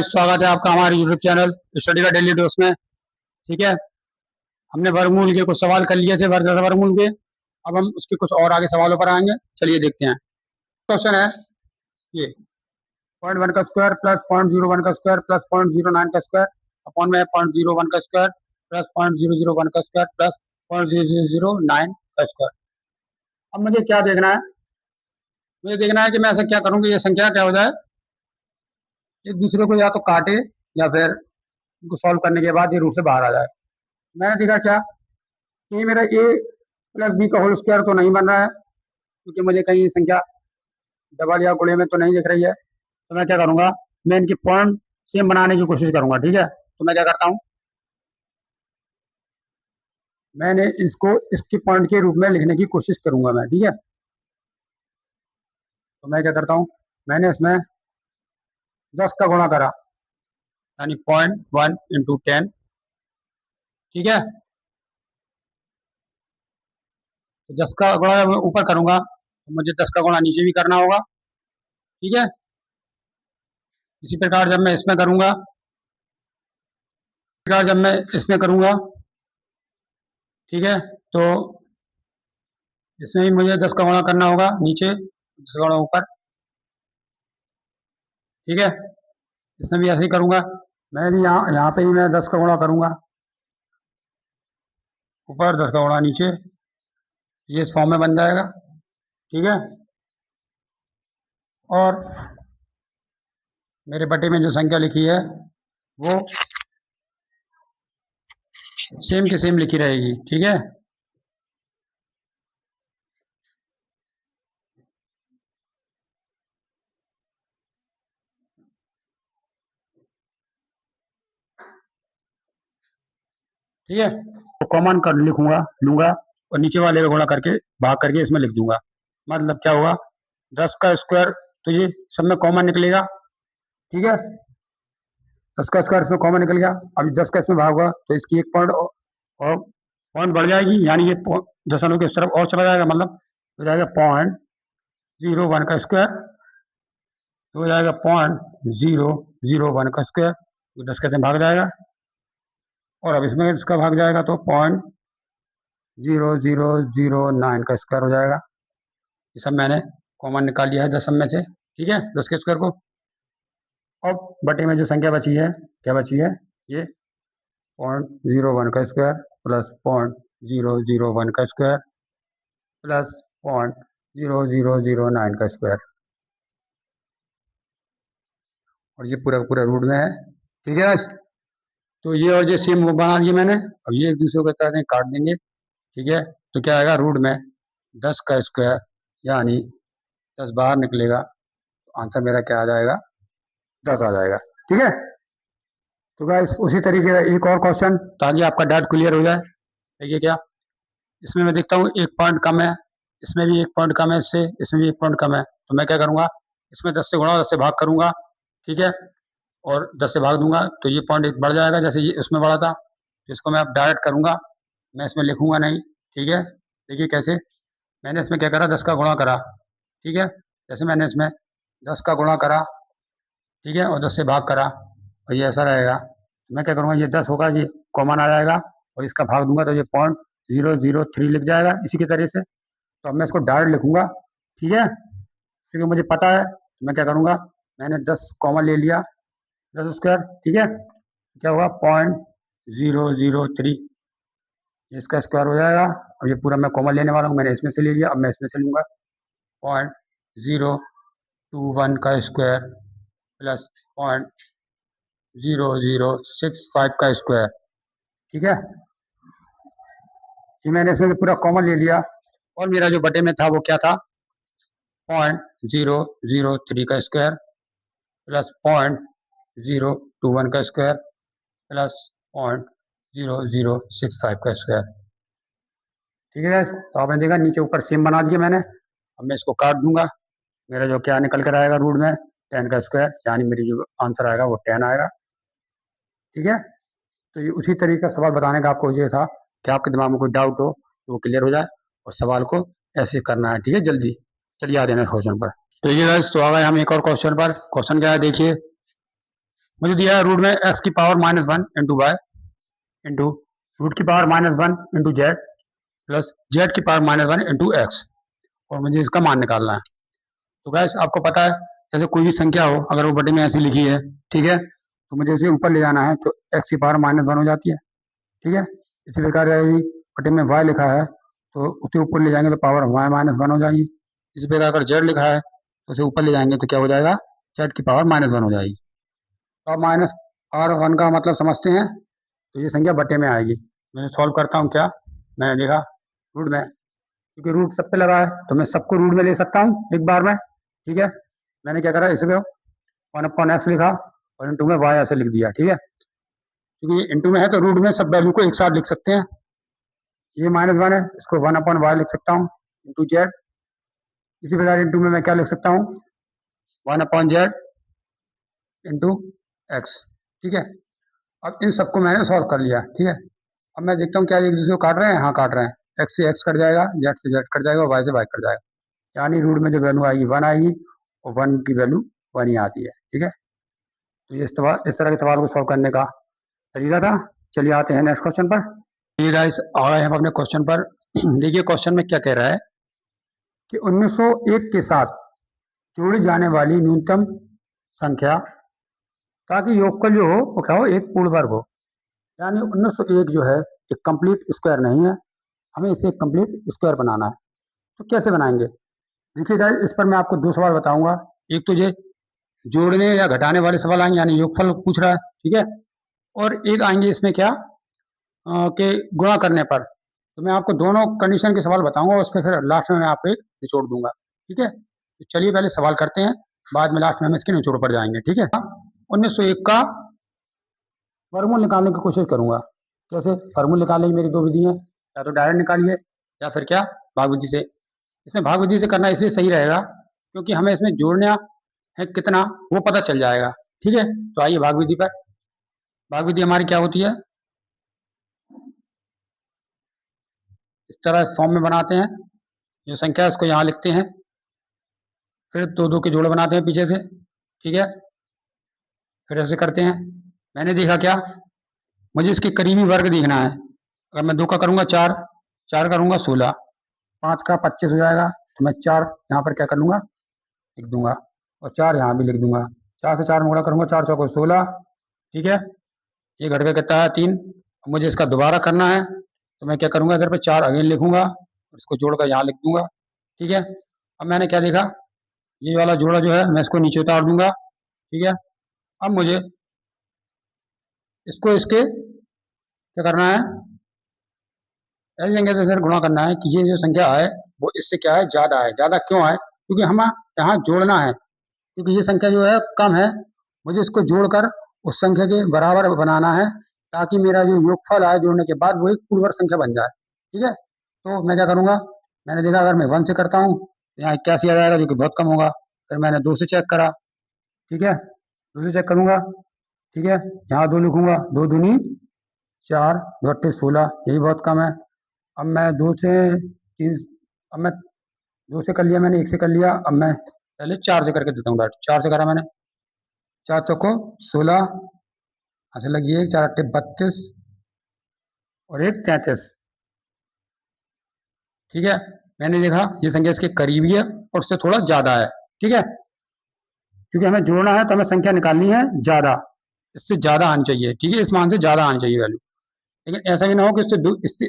स्वागत है आपका हमारे यूट्यूब चैनल स्टडी का डेली डोज में। ठीक है, हमने वर्गमूल के कुछ सवाल कर लिए थे, वर्गमूल के। अब हम उसके कुछ और आगे सवालों पर आएंगे। चलिए देखते हैं। क्वेश्चन है ये 0.1 का स्क्वायर प्लस 0.01 का स्क्वायर प्लस 0.09 का स्क्वायर अपॉन में 0.01 का स्क्वायर प्लस 0.001 का स्क्वायर प्लस 0.0009 का स्क्वायर। अब मुझे क्या देखना है? मुझे देखना है कि मैं ऐसा क्या करूँ कि ये संख्या क्या हो जाए, एक दूसरे को या तो काटे या फिर इनको सॉल्व करने के बाद ये रूट से बाहर आ जाए। मैंने देखा क्या कि मेरा ए प्लस बी का होल स्क्वायर तो नहीं बन रहा है, क्योंकि मुझे कहीं संख्या डबल या गुणे में तो नहीं दिख रही है। तो मैं क्या करूंगा, मैं इनके पॉइंट सेम बनाने की कोशिश करूंगा। ठीक है, तो मैं क्या करता हूँ, मैंने इसको इसके पॉइंट के रूप में लिखने की कोशिश करूंगा मैं। ठीक है, तो मैं क्या करता हूँ, मैंने इसमें 10 का गुणा करा, यानी 0.1 इंटू 10। ठीक है, तो 10 का गुणा मैं ऊपर करूंगा तो मुझे 10 का गुणा नीचे भी करना होगा। ठीक है, इसी प्रकार जब मैं इसमें करूंगा, ठीक है, तो इसमें भी मुझे 10 का गुणा करना होगा नीचे, 10 का गुणा ऊपर। ठीक है, इसमें भी ऐसे ही करूंगा। मैं भी यहाँ पे ही मैं 10 का गुणा करूंगा ऊपर, 10 का गुणा नीचे, ये इस फॉर्म में बन जाएगा। ठीक है, और मेरे बटे में जो संख्या लिखी है वो सेम के सेम लिखी रहेगी। ठीक है, ठीक है, तो कॉमन कर लूंगा और नीचे वाले को गुणा करके भाग करके इसमें लिख दूंगा। मतलब क्या होगा, 10 का स्क्वायर तो ये सब में कॉमन निकलेगा। ठीक है, 10 का स्क्वायर इसमें कॉमन निकल गया। अब 10 का इसमें भाग होगा तो इसकी एक पॉइंट और पॉइंट बढ़ जाएगी, यानी ये दशमलव के इस तरफ और चला जाएगा। मतलब हो जाएगा 0.01 का स्क्वायर, तो हो जाएगा 0.001 का स्क्वायर, तो 10 का भाग जाएगा। और अब इसमें इसका भाग जाएगा तो 0.0009 का स्क्वायर हो जाएगा। ये सब मैंने कॉमन निकाल लिया है दशम में से। ठीक है, 10 के स्क्वायर को। अब बटे में जो संख्या बची है, क्या बची है, ये 0.01 का स्क्वायर प्लस 0.001 का स्क्वायर प्लस 0.0009 का स्क्वायर, और ये पूरा पूरा रूट में है। ठीक है, तो ये और ये सेम बना दिए मैंने। अब ये एक दूसरे को तरह काट देंगे। ठीक है, तो क्या आएगा, रूट में 10 का स्क्वायर, यानी 10 बाहर निकलेगा, तो आंसर मेरा क्या आ जाएगा, 10 आ जाएगा। ठीक है, तो गाइस उसी तरीके का एक और क्वेश्चन, ताकि आपका डाउट क्लियर हो जाए। देखिए क्या, इसमें मैं देखता हूँ एक पॉइंट कम है, इसमें भी एक पॉइंट कम है, इसमें भी एक पॉइंट कम है। तो मैं क्या करूंगा, इसमें 10 से गुणा 10 से भाग करूंगा। ठीक है, और 10 से भाग दूंगा तो ये पॉइंट एक बढ़ जाएगा, जैसे ये उसमें बढ़ा था। तो इसको मैं अब डायरेक्ट करूंगा, मैं इसमें लिखूंगा नहीं। ठीक है, देखिए कैसे, मैंने इसमें क्या करा, 10 का गुणा करा। ठीक है, जैसे मैंने इसमें 10 का गुणा करा, ठीक है, और 10 से भाग करा, और ये ऐसा रहेगा। मैं क्या करूँगा, ये 10 होगा, ये कॉमन आ जाएगा, और इसका भाग दूंगा तो ये 0.003 लिख जाएगा इसी के तरह से। तो अब मैं इसको डायरेक्ट लिखूंगा। ठीक है, क्योंकि मुझे पता है, तो मैं क्या करूँगा, मैंने 10 कॉमन ले लिया, 10 स्क्वायर। ठीक है, क्या हुआ, 0.003, इसका स्क्वायर हो जाएगा। अब ये पूरा मैं कॉमन लेने वाला हूँ, मैंने इसमें से ले लिया, अब मैं इसमें से लूँगा 0.021 का स्क्वायर प्लस 0.0065 का स्क्वायर। ठीक है, कि मैंने इसमें से पूरा कॉमन ले लिया, और मेरा जो बटे में था वो क्या था, 0.003 का स्क्वायर प्लस 0.021 का स्क्वायर प्लस 0.0065 का स्क्वायर। ठीक है, तो आपने देखा नीचे ऊपर सेम बना दिया मैंने। अब मैं इसको काट दूंगा, मेरा जो क्या निकल कर आएगा रूट में 10 का स्क्वायर, यानी मेरी जो आंसर आएगा वो 10 आएगा। ठीक है, तो ये उसी तरीके का सवाल बताने का आपको ये था कि आपके दिमाग में कोई डाउट हो तो वो क्लियर हो जाए, और सवाल को ऐसे करना है। ठीक है, जल्दी चलिए आ जाना क्वेश्चन पर। तो ये गाइस, तो आ गए हम एक और क्वेश्चन पर। क्वेश्चन क्या है देखिए, मुझे दिया है रूट में एक्स की power -1 into y into root की power -1 into z plus z की पावर -1 इंटू एक्स, और मुझे इसका मान निकालना है। तो गैस आपको पता है जैसे कोई भी संख्या हो, अगर वो बटे में ऐसी लिखी है, ठीक है, तो मुझे उसे ऊपर ले जाना है, तो एक्स की पावर -1 हो जाती है, ठीक है। इसी प्रकार रहेगी, बटे में वाई लिखा है तो उसे ऊपर ले जाएंगे तो पावर वाई -1 हो जाएगी। इसी प्रकार अगर जेड लिखा है तो उसे ऊपर ले जाएंगे तो क्या हो जाएगा, जेड की पावर -1 हो जाएगी। तो अब -R1 का मतलब समझते हैं, तो ये संख्या बटे में आएगी। मैं सॉल्व करता हूँ, क्या मैंने देखा रूट में, क्योंकि रूट सब पे लगा है तो मैं सबको रूट में ले सकता हूँ एक बार में, ठीक है। मैंने क्या करा, इसको 1/x लिखा और इंटू में वाई ऐसे लिख दिया, ठीक है। क्योंकि इंटू में है तो रूट में सब वैल्यू को एक साथ लिख सकते हैं। ये -1 है, इसको 1/y लिख सकता हूँ इंटू जेड। इसी प्रकार इंटू में मैं क्या लिख सकता हूँ, 1/z इंटू एक्स, ठीक है। अब इन सबको मैंने सॉल्व कर लिया, ठीक है। अब मैं देखता हूँ क्या एक दूसरे को काट रहे हैं, हाँ काट रहे हैं। एक्स से एक्स कट जाएगा, जेड से जेड कट जाएगा और वाई से वाई कट जाएगा, यानी रूट में जो वैल्यू आएगी 1 आएगी और 1 की वैल्यू 1 ही आती है, ठीक है। तो ये इस तरह के सवाल को सॉल्व करने का तरीका था। चलिए आते हैं नेक्स्ट क्वेश्चन पर। ये गाइस आ गए हम अपने क्वेश्चन पर। देखिए क्वेश्चन में क्या कह रहा है कि 1901 के साथ जोड़ी जाने वाली न्यूनतम संख्या, ताकि योगफल जो हो वो क्या हो, एक पूर्ण वर्ग हो। यानी 1901 जो है एक कंप्लीट स्क्वायर नहीं है, हमें इसे एक कंप्लीट स्क्वायर बनाना है। तो कैसे बनाएंगे, देखिए गाइस इस पर मैं आपको दो सवाल बताऊंगा। एक तो ये जोड़ने या घटाने वाले सवाल आएंगे, यानी योगफल पूछ रहा है, ठीक है। और एक आएंगे इसमें क्या कि गुणा करने पर। तो मैं आपको दोनों कंडीशन के सवाल बताऊंगा, उसके फिर लास्ट में मैं आपको एक निचोड़ दूंगा, ठीक है। तो चलिए पहले सवाल करते हैं, बाद में लास्ट में हम इसके निचोड़ पर जाएंगे, ठीक है। 1901 का वर्गमूल निकालने की कोशिश करूंगा। कैसे वर्गमूल निकालने की मेरी दो विधि है, या तो डायरेक्ट निकालिए या फिर क्या भाग विधि से। इसमें भाग विधि से करना इसलिए सही रहेगा क्योंकि हमें इसमें जोड़ना है कितना वो पता चल जाएगा, ठीक है। तो आइए भाग विधि पर। भाग विधि हमारी क्या होती है, इस तरह इस फॉर्म में बनाते हैं। जो संख्या है उसको यहाँ लिखते हैं, फिर दो दो के जोड़ बनाते हैं पीछे से, ठीक है। फिर ऐसे करते हैं। मैंने देखा क्या, मुझे इसके करीबी वर्ग देखना है। अगर मैं 2 का करूंगा 4, 4 करूंगा 16, 5 का 25 हो जाएगा, तो मैं 4 यहाँ पर क्या कर लूंगा, लिख दूंगा, और 4 यहाँ भी लिख दूंगा। 4 से 4 में गुणा करूंगा, 4 चौको 16, ठीक है। ये घट का कितना है 3। अब मुझे इसका दोबारा करना है, तो मैं क्या करूंगा, इधर पे 4 अगेन लिखूंगा, इसको जोड़कर यहाँ लिख दूंगा, ठीक है। अब मैंने क्या देखा, ये वाला जोड़ा जो है मैं इसको नीचे उतार दूंगा, ठीक है। अब मुझे इसको इसके क्या करना है, ऐसी संख्या से सर गुणा करना है कि ये जो संख्या है वो इससे क्या है, ज्यादा है। ज्यादा क्यों है, क्योंकि हमें यहाँ जोड़ना है, क्योंकि ये संख्या जो है कम है, मुझे इसको जोड़कर उस संख्या के बराबर बनाना है, ताकि मेरा जो योगफल आए जोड़ने के बाद वो एक पूर्ण वर्ग संख्या बन जाए, ठीक है। तो मैं क्या करूंगा, मैंने देखा अगर मैं 1 से करता हूँ तो यहाँ 81 आ जाएगा, जो कि बहुत कम होगा। फिर मैंने 2 से चेक करा, ठीक है, 2 से चेक करूंगा, ठीक है। यहाँ 2 लिखूंगा, 2 दूनी 4, 2 अट्ठे 16, यही बहुत कम है। अब मैं 2 से 3, अब मैं 2 से कर लिया, मैंने 1 से कर लिया, अब मैं पहले 4 से करके देता हूँ डायरेक्ट। 4 से करा मैंने, 4 चौको 16, ऐसे लगी 4 अट्ठे 32 और 1 33, ठीक है। मैंने देखा ये संख्या इसके करीबी है और उससे थोड़ा ज्यादा है, ठीक है। क्योंकि हमें जोड़ना है तो हमें संख्या निकालनी है ज्यादा, इससे ज्यादा आनी चाहिए, ठीक है, इस मान से ज्यादा आनी चाहिए वैल्यू। लेकिन ऐसा भी ना हो कि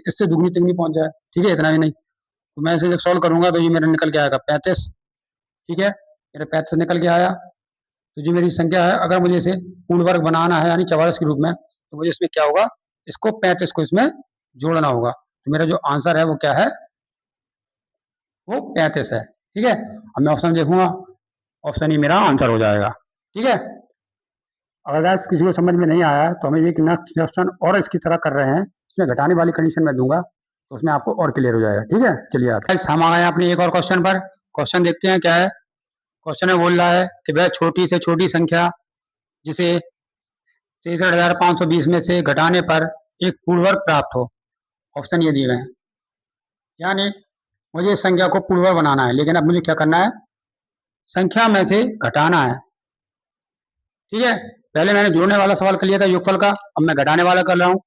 इससे दुगनी तिगनी पहुंच जाए, ठीक है, इतना भी नहीं। तो मैं इसे जब सॉल्व करूंगा तो ये मेरा निकल के आएगा 35, ठीक है। मेरा 35 निकल के आया। तो जो मेरी संख्या है, अगर मुझे इसे पूर्ण वर्ग बनाना है यानी 44 के रूप में, तो मुझे इसमें क्या होगा, इसको 35 को इसमें जोड़ना होगा। तो मेरा जो आंसर है वो क्या है, वो 35 है, ठीक है। अब मैं ऑप्शन देखूंगा, ऑप्शन ही मेरा आंसर हो जाएगा, ठीक है। अगर गाइस किसी को समझ में नहीं आया तो हमें एक नेक्स्ट क्वेश्चन और इसकी तरह कर रहे हैं, इसमें घटाने वाली कंडीशन में दूंगा, तो उसमें आपको और क्लियर हो जाएगा, ठीक है। चलिए आते हैं, हम आ गए अपने एक और क्वेश्चन पर। क्वेश्चन देखते हैं क्या है। क्वेश्चन में बोल रहा है कि वह छोटी से छोटी संख्या जिसे 63,520 में से घटाने पर एक पूर्ण वर्ग प्राप्त हो। ऑप्शन ये दिए गए हैं, यानी मुझे इस संख्या को पूर्ण वर्ग बनाना है, लेकिन अब मुझे क्या करना है, संख्या में से घटाना है, ठीक है। पहले मैंने जोड़ने वाला सवाल कर लिया था योगफल का, अब मैं घटाने वाला कर रहा हूँ।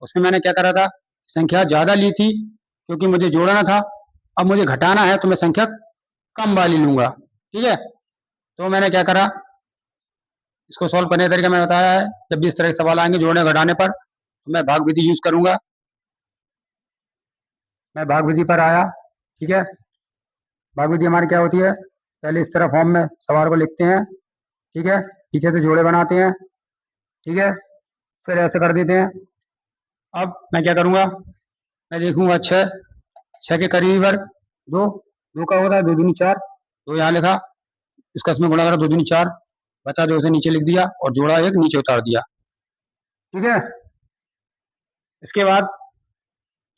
उसमें मैंने क्या करा था, संख्या ज्यादा ली थी क्योंकि मुझे जोड़ना था। अब मुझे घटाना है तो मैं संख्या कम वाली लूंगा। ठीक है, तो मैंने क्या करा, इसको सॉल्व करने का तरीका मैंने बताया है। जब भी इस तरह के सवाल आएंगे जोड़ने घटाने पर, तो मैं भाग विधि यूज करूंगा। मैं भाग विधि पर आया। ठीक है, भाग विधि हमारी क्या होती है, पहले इस तरह फॉर्म में सवाल को लिखते हैं। ठीक है, पीछे से जोड़े बनाते हैं। ठीक है, फिर ऐसे कर देते हैं। अब मैं क्या करूंगा, मैं देखूंगा छः, छः के करीब दो, दो का होता है दो दूनी चार, दो यहाँ लिखा, इसका इसमें गुणा करा दो दूनी चार, बचा दो से नीचे लिख दिया और जोड़ा एक नीचे उतार दिया। ठीक है, इसके बाद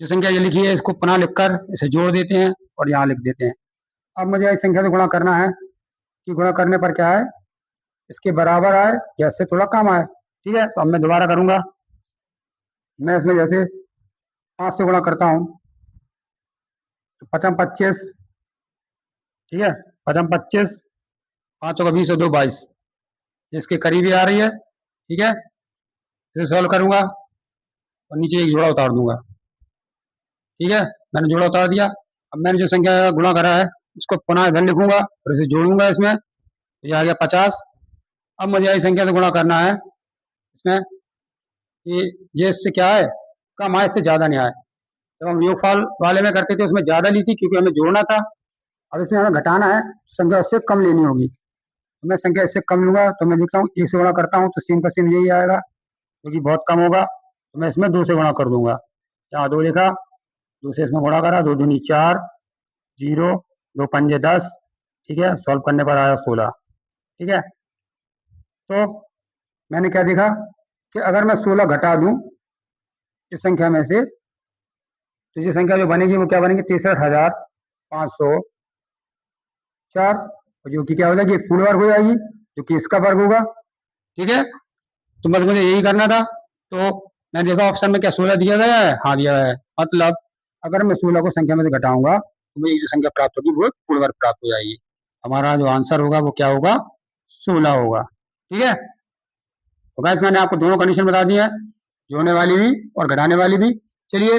जो संख्या ये लिखी है इसको पुनः लिखकर इसे जोड़ देते हैं और यहाँ लिख देते हैं। अब मुझे इस संख्या से गुणा करना है कि गुणा करने पर क्या है, इसके बराबर आए या इससे थोड़ा कम आए। ठीक है, तो अब मैं दोबारा करूंगा। मैं इसमें जैसे 5 से गुणा करता हूँ तो 5 25। ठीक है, 5 25, 5 का 20 और 2 22, इसके करीब ही आ रही है। ठीक है, इसे सॉल्व करूंगा और नीचे एक जोड़ा उतार दूंगा। ठीक है, मैंने जोड़ा उतार दिया। अब मैंने जो संख्या का गुणा करा है उसको पुनः इधर लिखूंगा और इसे जोड़ूंगा इसमें, तो ये आ गया 50। अब मुझे इस संख्या से गुणा करना है इसमें कि ये इससे क्या है, कम आए, इससे ज्यादा नहीं आए। जब हम योगफल वाले में करते थे उसमें ज्यादा ली थी क्योंकि हमें जोड़ना था। अब इसमें हमें घटाना है, संख्या उससे कम लेनी होगी, तो मैं संख्या इससे कम लूंगा। तो मैं लिखता हूँ 1 से गुणा करता हूँ तो सेम का सेम यही आएगा, क्योंकि बहुत कम होगा। तो मैं इसमें 2 से गुणा कर दूंगा। यहाँ 2 लिखा, 2 से इसमें गुणा करा, दो दूनी 4, 0, 2 पंजे 10। ठीक है, सॉल्व करने पर आया 16। ठीक है, तो मैंने क्या देखा कि अगर मैं 16 घटा दूं इस संख्या में से, तो ये संख्या जो बनेगी वो क्या बनेगी, 63,504, जो कि क्या हो जाएगी, एक पूर्ण वर्ग हो जाएगी, जो कि इसका वर्ग होगा। ठीक है, तो बस मुझे यही करना था। तो मैंने देखा ऑप्शन में क्या 16 दिया गया है, हाँ दिया गया है। मतलब अगर मैं 16 को संख्या में से घटाऊंगा तो मुझे जो संख्या प्राप्त होगी वो पूर्ण वर्ग प्राप्त हो जाएगी। हमारा जो आंसर होगा वो क्या होगा, 16 होगा। ठीक है, तो गाइस मैंने आपको दोनों कंडीशन बता दी है, जोड़ने वाली भी और घटाने वाली भी। चलिए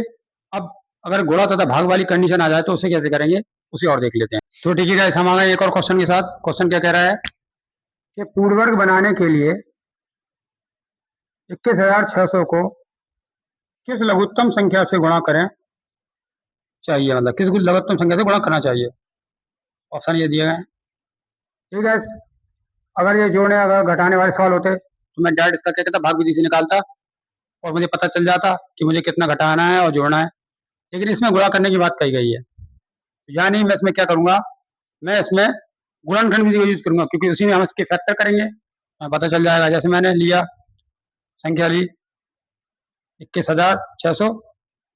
अब अगर गुणा तथा भाग वाली कंडीशन आ जाए तो उसे कैसे करेंगे उसे और देख लेते हैं। तो ठीक है गाइस, हम आ गए एक और क्वेश्चन के साथ। क्वेश्चन क्या कह रहा है कि पूर्ण वर्ग बनाने के लिए 21,600 को किस लघुत्तम संख्या से गुणा करें चाहिए, मतलब किस लघुत्तम संख्या से गुणा करना चाहिए। ऑप्शन ये दिए गए हैं। ठीक है, अगर ये जोड़ने अगर घटाने वाले सवाल होते तो मैं डायरेक्ट इसका क्या कहता, भाग विधि से निकालता और मुझे पता चल जाता कि मुझे कितना घटाना है और जोड़ना है। लेकिन इसमें गुणा करने की बात कही गई है, यानी मैं इसमें क्या करूंगा, मैं इसमें गुणनखंड विधि का यूज करूंगा, क्योंकि उसी में हम इसके फैक्टर करेंगे, पता चल जाएगा। जैसे मैंने लिया, संख्या ली 21,600,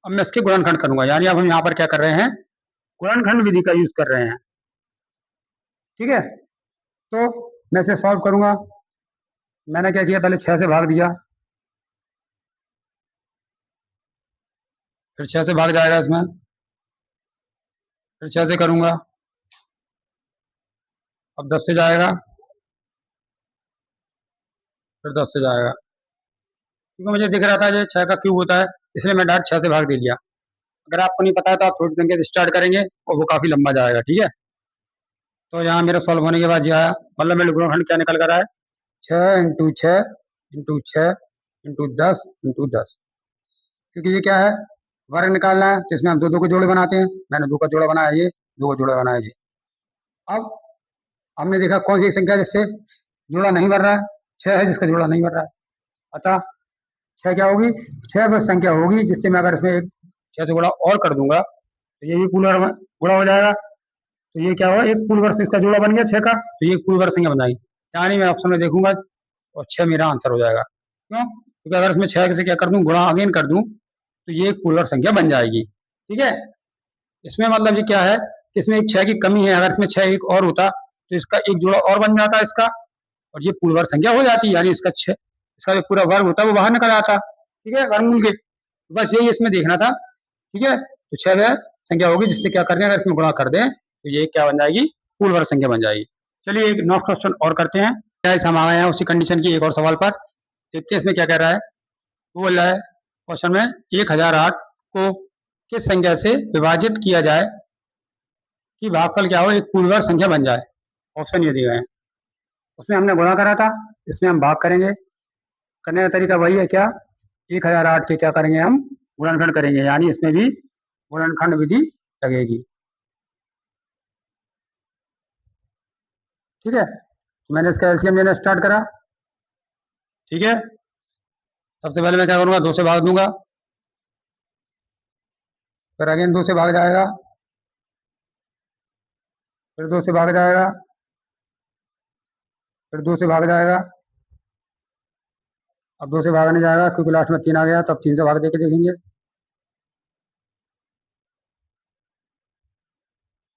अब मैं इसके गुणनखंड करूंगा, यानी अब हम यहाँ पर क्या कर रहे हैं, गुणनखंड विधि का यूज कर रहे हैं। ठीक है, तो मैं इसे सॉल्व करूंगा। मैंने क्या किया, पहले 6 से भाग दिया, फिर 6 से भाग जाएगा इसमें, फिर 6 से करूंगा, अब 10 से जाएगा, फिर 10 से जाएगा, क्योंकि मुझे दिख रहा था ये 6 का क्यूब होता है, इसलिए मैं डायरेक्ट 6 से भाग दे दिया। अगर आपको नहीं पता है तो आप छोटी संख्या से स्टार्ट करेंगे और वो काफी लंबा जाएगा। ठीक है, तो यहाँ मेरा सॉल्व होने के बाद ये आया, मतलब मेरे गुणनखंड क्या निकल कर आया, 6 × 6 × 6 × 10 × 10, क्योंकि ये क्या है, वर्ग निकालना है, तो इसमें हम दो दो के जोड़े बनाते हैं। मैंने 2 का जोड़ा बनाया ये, 2 का जोड़ा बनाया ये। अब हमने देखा कौन सी संख्या जिससे जोड़ा नहीं बन रहा है, 6 है जिसका जोड़ा नहीं बन रहा है। अतः 6 क्या होगी, 6 वह संख्या होगी जिससे मैं अगर इसमें एक 6 से गुणा और कर दूंगा तो ये भी पूर्ण गुणा हो जाएगा। तो ये क्या हुआ, एक पूर्ण वर्ग से इसका जोड़ा बन गया 6 का, तो ये एक पूर्ण वर्ग संख्या बन जाएगी। यानी मैं ऑप्शन में देखूंगा और 6 मेरा आंसर हो जाएगा। क्यों, क्योंकि अगर इसमें 6 से क्या कर दूं, गुणा अगेन कर दूं, तो ये एक पूर्ण वर्ग संख्या बन जाएगी। ठीक है, इसमें मतलब ये क्या है, इसमें एक 6 की कमी है, अगर इसमें 6 एक और होता तो इसका एक जोड़ा और बन जाता इसका, और ये पूर्ण वर्ग संख्या हो जाती, यानी इसका 6, इसका जो पूरा वर्ग होता है वो बाहर निकल आता। ठीक है, वर्गमूल के, तो बस यही इसमें देखना था। ठीक है, तो 6 वह संख्या होगी जिससे क्या करने, अगर इसमें गुणा कर दें तो ये क्या बन जाएगी, पूर्ण वर्ग संख्या बन जाएगी। चलिए एक नेक्स्ट क्वेश्चन और करते हैं। हम आ गए हैं उसी कंडीशन की एक और सवाल पर। देखते हैं इसमें क्या कह रहा है। वो बोल रहा है क्वेश्चन में 1008 को किस संख्या से विभाजित किया जाए कि भागफल क्या हो एक पूर्ण वर्ग संख्या बन जाए। ऑप्शन ये दिए गए हैं। उसमें हमने गुणा करा था, इसमें हम भाग करेंगे। करने का तरीका वही है, क्या 1008 के क्या करेंगे हम गुणनखंड करेंगे, यानी इसमें भी गुणनखंड विधि लगेगी। ठीक है, तो मैंने इसका एलसीएम लेना स्टार्ट करा। ठीक है, सबसे पहले मैं क्या करूंगा, 2 से भाग दूंगा, फिर अगेन 2 से भाग जाएगा, फिर 2 से भाग जाएगा, फिर 2 से भाग जाएगा। अब 2 से भाग नहीं जाएगा क्योंकि लास्ट में 3 आ गया, तो अब 3 से भाग देके देखेंगे।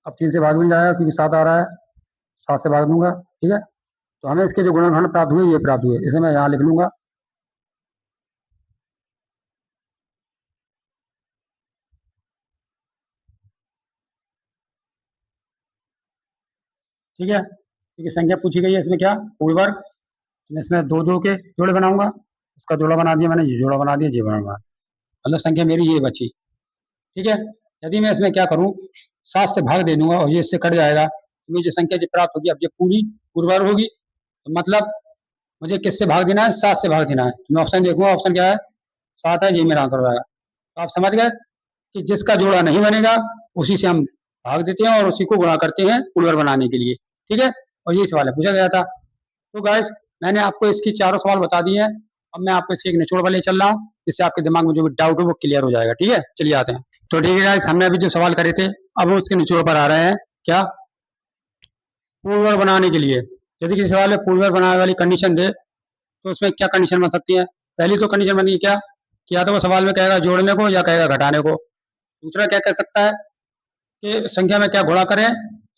अब 3 से भाग भी नहीं जाएगा क्योंकि 7 आ रहा है, 7 से भाग दूंगा। ठीक है, तो हमें इसके जो गुणनखंड प्राप्त हुए ये प्राप्त हुए, इसे मैं यहाँ लिख लूंगा। ठीक है, क्योंकि संख्या पूछी गई है इसमें क्या पूर्ण वर्ग, तो मैं इसमें 2 2 के जोड़े बनाऊंगा। इसका जोड़ा बना दिया मैंने, ये जोड़ा बना दिया, ये बना, मतलब संख्या मेरी ये बची। ठीक है, यदि मैं इसमें क्या करूं 7 से भाग दे दूंगा और ये इससे कट जाएगा, तो मुझे जो संख्या जो प्राप्त होगी अब ये पूरी पूर्ण वर्ग होगी। तो मतलब मुझे किससे भाग देना है, 7 से भाग देना है। तो मैं ऑप्शन देखूंगा, ऑप्शन क्या है 7 है, यही मेरा आंसर हो जाएगा। तो आप समझ गए कि जिसका जोड़ा नहीं बनेगा उसी से हम भाग देते हैं और उसी को गुणा करते हैं पूर्ण वर्ग बनाने के लिए। ठीक है, और ये सवाल पूछा गया था। तो गाइस मैंने आपको इसकी चारों सवाल बता दिए हैं। अब मैं आपको इसकी एक निचोड़ वाले चल रहा हूँ, जिससे आपके दिमाग में जो भी डाउट हो वो क्लियर हो जाएगा। ठीक है, चलिए आते हैं। तो ठीक है गाइस, हमने अभी जो सवाल करे थे अब हम उसके निचोड़ पर आ रहे हैं। क्या पूर्ण वर्ग बनाने के लिए यदि किसी सवाल में पूर्ण वर्ग बनाने वाली कंडीशन दे तो उसमें क्या कंडीशन बन सकती है। पहली तो कंडीशन बनी क्या कि या तो वो सवाल में कहेगा जोड़ने को या कहेगा घटाने को। दूसरा क्या कह सकता है कि संख्या में क्या गुणा करें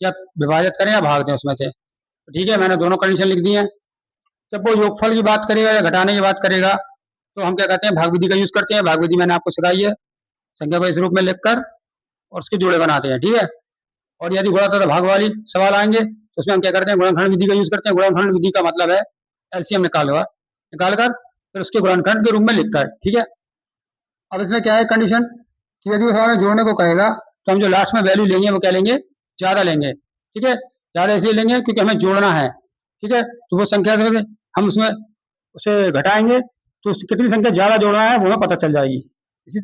या विभाजित करें या भाग दें उसमें से। तो ठीक है, मैंने दोनों कंडीशन लिख दी है। जब वो योगफल की बात करेगा या घटाने की बात करेगा तो हम क्या कहते हैं भाग विधि का यूज करते हैं। भाग विधि मैंने आपको सिखाई है, संख्या को इस रूप में लिखकर और उसके जोड़े बनाते हैं। ठीक है, और यदि गुणा तथा भाग वाली सवाल आएंगे तो उसमें हम क्या करते हैं गुणनखंड विधि का यूज करते हैं। गुणनखंड विधि का मतलब है एलसीएम निकालकर फिर उसके गुणनखंड के रूप में लिखकर। ठीक है, अब इसमें क्या है कंडीशन कि यदि वो सवाल जोड़ने को कहेगा तो हम जो लास्ट में वैल्यू लेंगे वो क्या लेंगे, ज्यादा लेंगे। ठीक है, ज्यादा इसलिए लेंगे क्योंकि हमें जोड़ना है। ठीक है, तो वो संख्या से हम उसमें उसे घटाएंगे तो कितनी संख्या ज्यादा जोड़ना है वो हमें पता चल जाएगी। इसी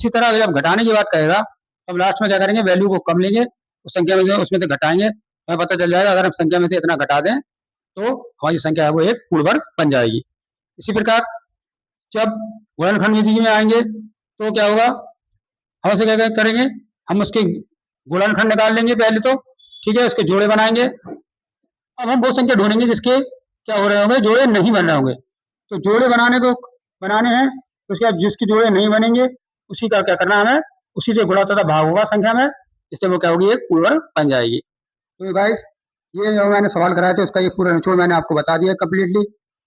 तरह अगर जब घटाने की बात करेगा तो हम लास्ट में क्या करेंगे वैल्यू को कम लेंगे, उस संख्या में से उसमें से घटाएंगे, हमें पता चल जाएगा अगर हम संख्या में से इतना घटा दें तो हमारी संख्या है वो एक पूर्ण वर्ग बन जाएगी। इसी प्रकार जब गुणनखंड विधि में आएंगे तो क्या होगा, हम उसे क्या करेंगे, हम उसके गुणनखंड निकाल लेंगे पहले तो। ठीक है, उसके जोड़े बनाएंगे। अब हम वो संख्या ढूंढेंगे जिसके क्या हो रहे होंगे, जोड़े नहीं बन रहे होंगे। तो जोड़े बनाने हैं तो उसके बाद जिसके जोड़े नहीं बनेंगे उसी का क्या करना है हमें, उसी से गुणा तथा भाग होगा संख्या में, जिससे वो क्या होगी एक पूर्ण वर्ग बन जाएगी। तो गाइस ये जो मैंने सवाल कराया था उसका ये पूरा निचोड़ मैंने आपको बता दिया कम्प्लीटली।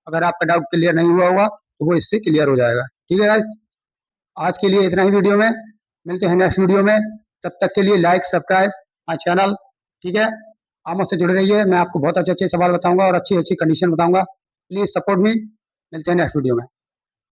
अगर आपका डाउट क्लियर नहीं हुआ होगा तो वो इससे क्लियर हो जाएगा। ठीक है गाइस, आज के लिए इतना ही वीडियो में, मिलते हैं नेक्स्ट वीडियो में। तब तक के लिए लाइक सब्सक्राइब माय चैनल। ठीक है, आप मुझसे जुड़े रहिए, मैं आपको बहुत अच्छे अच्छे सवाल बताऊंगा और अच्छी अच्छी कंडीशन बताऊंगा। Please support me. मिलते हैं नेक्स्ट वीडियो में।